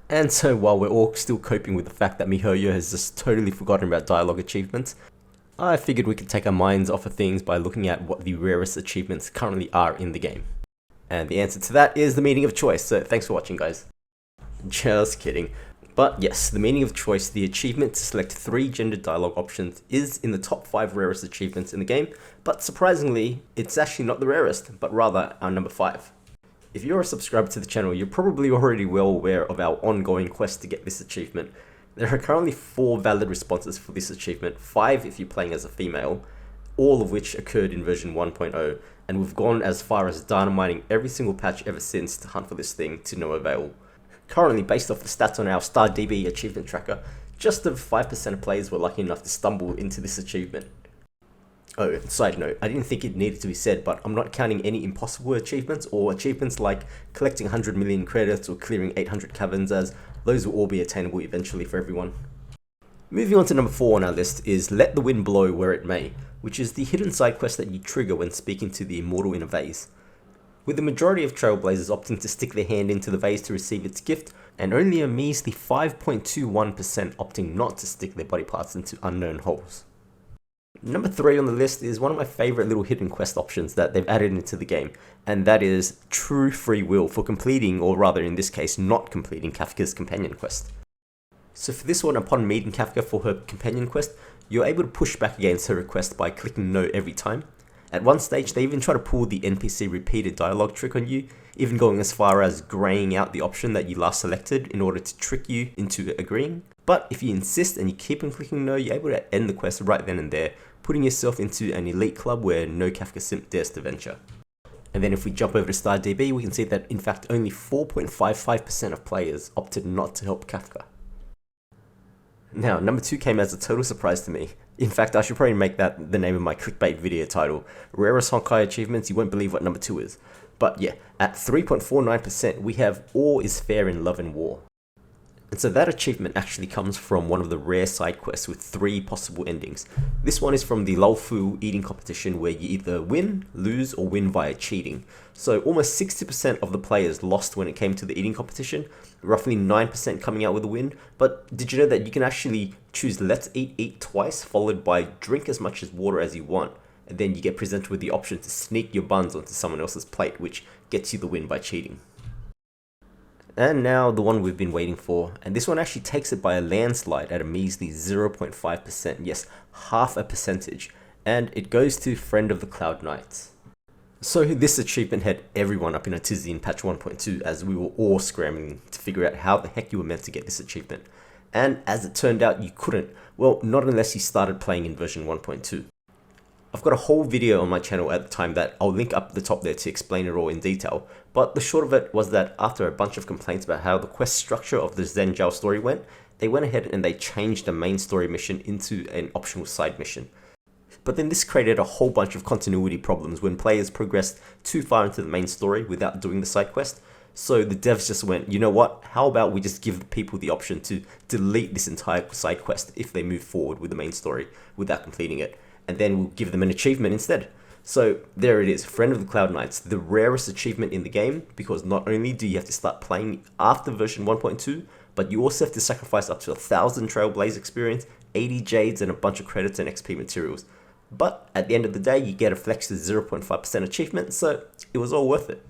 And so while we're all still coping with the fact that MiHoYo has just totally forgotten about dialogue achievements, I figured we could take our minds off of things by looking at what the rarest achievements currently are in the game. And the answer to that is the meaning of choice, so thanks for watching, guys. Just kidding. But yes, the meaning of choice, the achievement to select 3 gendered dialogue options, is in the top 5 rarest achievements in the game, but surprisingly, it's actually not the rarest, but rather our number 5. If you're a subscriber to the channel, you're probably already well aware of our ongoing quest to get this achievement. There are currently 4 valid responses for this achievement, 5 if you're playing as a female, all of which occurred in version 1.0, and we've gone as far as dynamiting every single patch ever since to hunt for this thing to no avail. Currently, based off the stats on our StarDB achievement tracker, just over 5% of players were lucky enough to stumble into this achievement. Oh, side note, I didn't think it needed to be said, but I'm not counting any impossible achievements or achievements like collecting 100 million credits or clearing 800 caverns, as those will all be attainable eventually for everyone. Moving on to number 4 on our list is Let the Wind Blow Where It May, which is the hidden side quest that you trigger when speaking to the Immortal in a vase. With the majority of Trailblazers opting to stick their hand into the vase to receive its gift, and only a measly 5.21% opting not to stick their body parts into unknown holes. Number 3 on the list is one of my favourite little hidden quest options that they've added into the game, and that is true free will for completing, or rather in this case not completing, Kafka's companion quest. So for this one, upon meeting Kafka for her companion quest, you're able to push back against her request by clicking no every time. At one stage, they even try to pull the NPC repeated dialogue trick on you, even going as far as greying out the option that you last selected in order to trick you into agreeing. But if you insist and you keep on clicking no, you're able to end the quest right then and there, putting yourself into an elite club where no Kafka simp dares to venture. And then if we jump over to StarDB, we can see that in fact only 4.55% of players opted not to help Kafka. Now, number 2 came as a total surprise to me. In fact, I should probably make that the name of my clickbait video title. Rarest Honkai achievements, you won't believe what number 2 is. But yeah, at 3.49%, we have All is Fair in Love and War. And so that achievement actually comes from one of the rare side quests with 3 possible endings. This one is from the Lawfu eating competition, where you either win, lose, or win via cheating. So almost 60% of the players lost when it came to the eating competition, roughly 9% coming out with a win. But did you know that you can actually choose Let's Eat twice, followed by drink as much as water as you want, and then you get presented with the option to sneak your buns onto someone else's plate, which gets you the win by cheating. And now the one we've been waiting for, and this one actually takes it by a landslide at a measly 0.5%, yes, half a percentage, and it goes to Friend of the Cloud Knights. So this achievement had everyone up in a tizzy in patch 1.2, as we were all scrambling to figure out how the heck you were meant to get this achievement. And as it turned out, you couldn't, well, not unless you started playing in version 1.2. I've got a whole video on my channel at the time that I'll link up at the top there to explain it all in detail, but the short of it was that after a bunch of complaints about how the quest structure of the Zhenjiao story went, they went ahead and they changed the main story mission into an optional side mission. But then this created a whole bunch of continuity problems when players progressed too far into the main story without doing the side quest. So the devs just went, you know what, how about we just give the people the option to delete this entire side quest if they move forward with the main story without completing it, and then we'll give them an achievement instead. So there it is, Friend of the Cloud Knights, the rarest achievement in the game, because not only do you have to start playing after version 1.2, but you also have to sacrifice up to 1,000 Trailblaze experience, 80 Jades, and a bunch of credits and XP materials. But at the end of the day, you get a flexed 0.5% achievement, so it was all worth it.